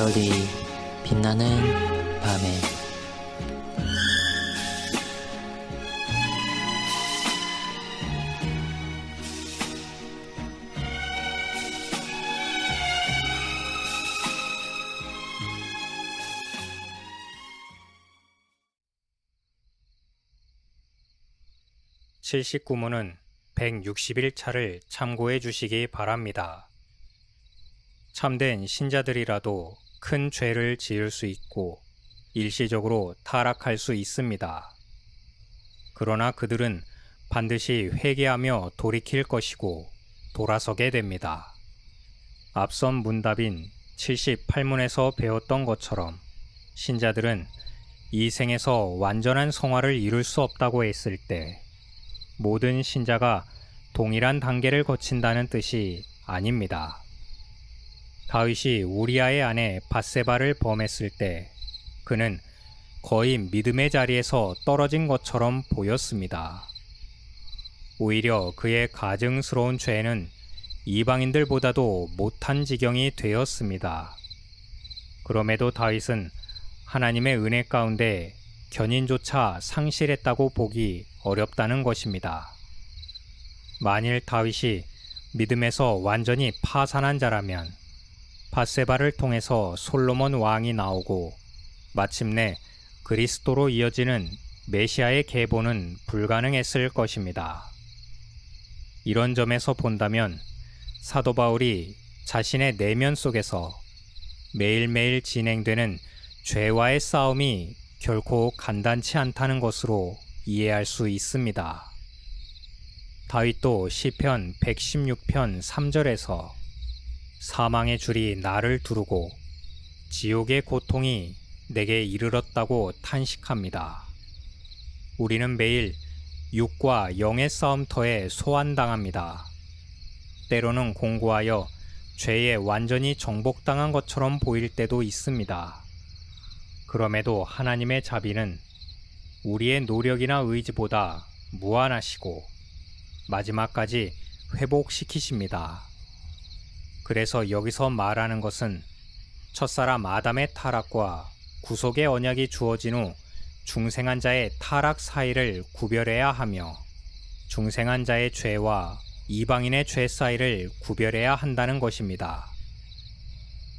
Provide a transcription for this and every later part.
별이 빛나는 밤에 칠십구문은 160일 참고해 주시기 바랍니다. 참된 신자들이라도 큰 죄를 지을 수 있고 일시적으로 타락할 수 있습니다. 그러나 그들은 반드시 회개하며 돌이킬 것이고 돌아서게 됩니다. 앞선 문답인 78문에서 배웠던 것처럼 신자들은 이 생에서 완전한 성화를 이룰 수 없다고 했을 때 모든 신자가 동일한 단계를 거친다는 뜻이 아닙니다. 다윗이 우리아의 아내 밧세바를 범했을 때 그는 거의 믿음의 자리에서 떨어진 것처럼 보였습니다. 오히려 그의 가증스러운 죄는 이방인들보다도 못한 지경이 되었습니다. 그럼에도 다윗은 하나님의 은혜 가운데 견인조차 상실했다고 보기 어렵다는 것입니다. 만일 다윗이 믿음에서 완전히 파산한 자라면 밧세바를 통해서 솔로몬 왕이 나오고 마침내 그리스도로 이어지는 메시아의 계보는 불가능했을 것입니다. 이런 점에서 본다면 사도 바울이 자신의 내면 속에서 매일매일 진행되는 죄와의 싸움이 결코 간단치 않다는 것으로 이해할 수 있습니다. 다윗도 시편 116편 3절에서 사망의 줄이 나를 두르고 지옥의 고통이 내게 이르렀다고 탄식합니다. 우리는 매일 육과 영의 싸움터에 소환당합니다. 때로는 공고하여 죄에 완전히 정복당한 것처럼 보일 때도 있습니다. 그럼에도 하나님의 자비는 우리의 노력이나 의지보다 무한하시고 마지막까지 회복시키십니다. 그래서 여기서 말하는 것은 첫사람 아담의 타락과 구속의 언약이 주어진 후 중생한 자의 타락 사이를 구별해야 하며 중생한 자의 죄와 이방인의 죄 사이를 구별해야 한다는 것입니다.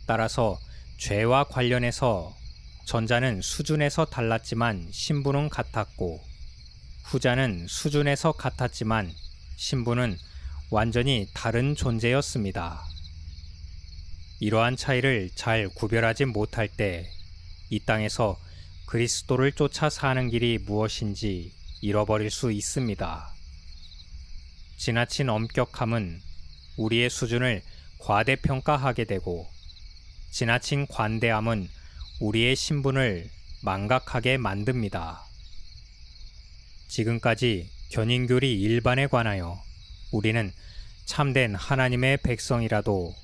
따라서 죄와 관련해서 전자는 수준에서 달랐지만 신분은 같았고 후자는 수준에서 같았지만 신분은 완전히 다른 존재였습니다. 이러한 차이를 잘 구별하지 못할 때 이 땅에서 그리스도를 쫓아 사는 길이 무엇인지 잃어버릴 수 있습니다. 지나친 엄격함은 우리의 수준을 과대평가하게 되고 지나친 관대함은 우리의 신분을 망각하게 만듭니다. 지금까지 견인교리 일반에 관하여 우리는 참된 하나님의 백성이라도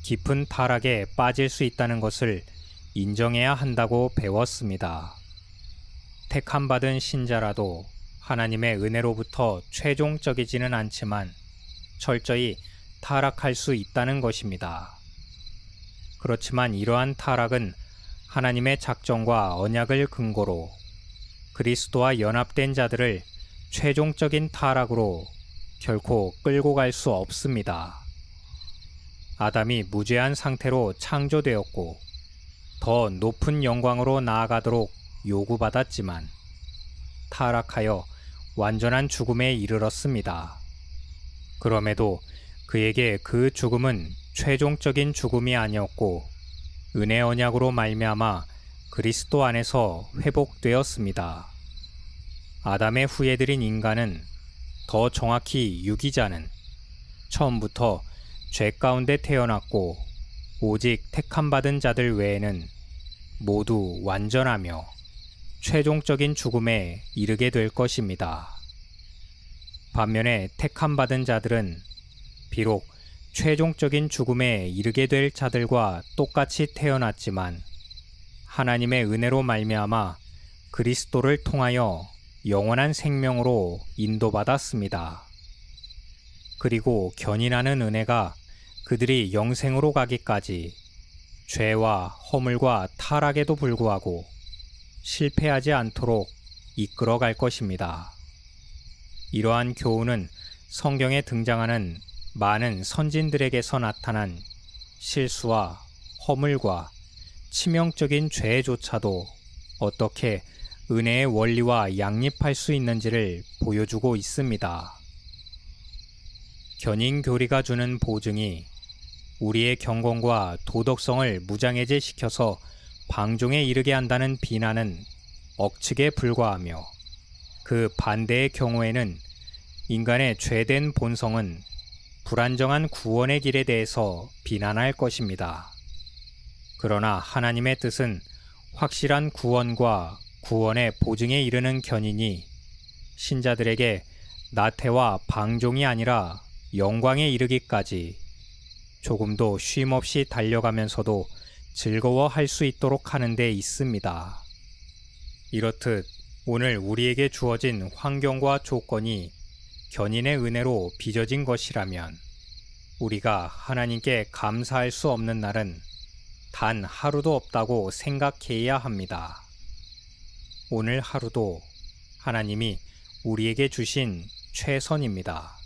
깊은 타락에 빠질 수 있다는 것을 인정해야 한다고 배웠습니다. 택함받은 신자라도 하나님의 은혜로부터 최종적이지는 않지만 철저히 타락할 수 있다는 것입니다. 그렇지만 이러한 타락은 하나님의 작정과 언약을 근거로 그리스도와 연합된 자들을 최종적인 타락으로 결코 끌고 갈 수 없습니다. 아담이 무죄한 상태로 창조되었고 더 높은 영광으로 나아가도록 요구받았지만 타락하여 완전한 죽음에 이르렀습니다. 그럼에도 그에게 그 죽음은 최종적인 죽음이 아니었고 은혜 언약으로 말미암아 그리스도 안에서 회복되었습니다. 아담의 후예들인 인간은, 더 정확히 유기자는 처음부터 죄 가운데 태어났고 오직 택함받은 자들 외에는 모두 완전하며 최종적인 죽음에 이르게 될 것입니다. 반면에 택함받은 자들은 비록 최종적인 죽음에 이르게 될 자들과 똑같이 태어났지만 하나님의 은혜로 말미암아 그리스도를 통하여 영원한 생명으로 인도받았습니다. 그리고 견인하는 은혜가 그들이 영생으로 가기까지 죄와 허물과 타락에도 불구하고 실패하지 않도록 이끌어 갈 것입니다. 이러한 교훈은 성경에 등장하는 많은 선진들에게서 나타난 실수와 허물과 치명적인 죄조차도 어떻게 은혜의 원리와 양립할 수 있는지를 보여주고 있습니다. 견인교리가 주는 보증이 우리의 경건과 도덕성을 무장해제시켜서 방종에 이르게 한다는 비난은 억측에 불과하며, 그 반대의 경우에는 인간의 죄된 본성은 불안정한 구원의 길에 대해서 비난할 것입니다. 그러나 하나님의 뜻은 확실한 구원과 구원의 보증에 이르는 견인이 신자들에게 나태와 방종이 아니라 영광에 이르기까지 조금도 쉼없이 달려가면서도 즐거워할 수 있도록 하는 데 있습니다. 이렇듯 오늘 우리에게 주어진 환경과 조건이 견인의 은혜로 빚어진 것이라면 우리가 하나님께 감사할 수 없는 날은 단 하루도 없다고 생각해야 합니다. 오늘 하루도 하나님이 우리에게 주신 최선입니다.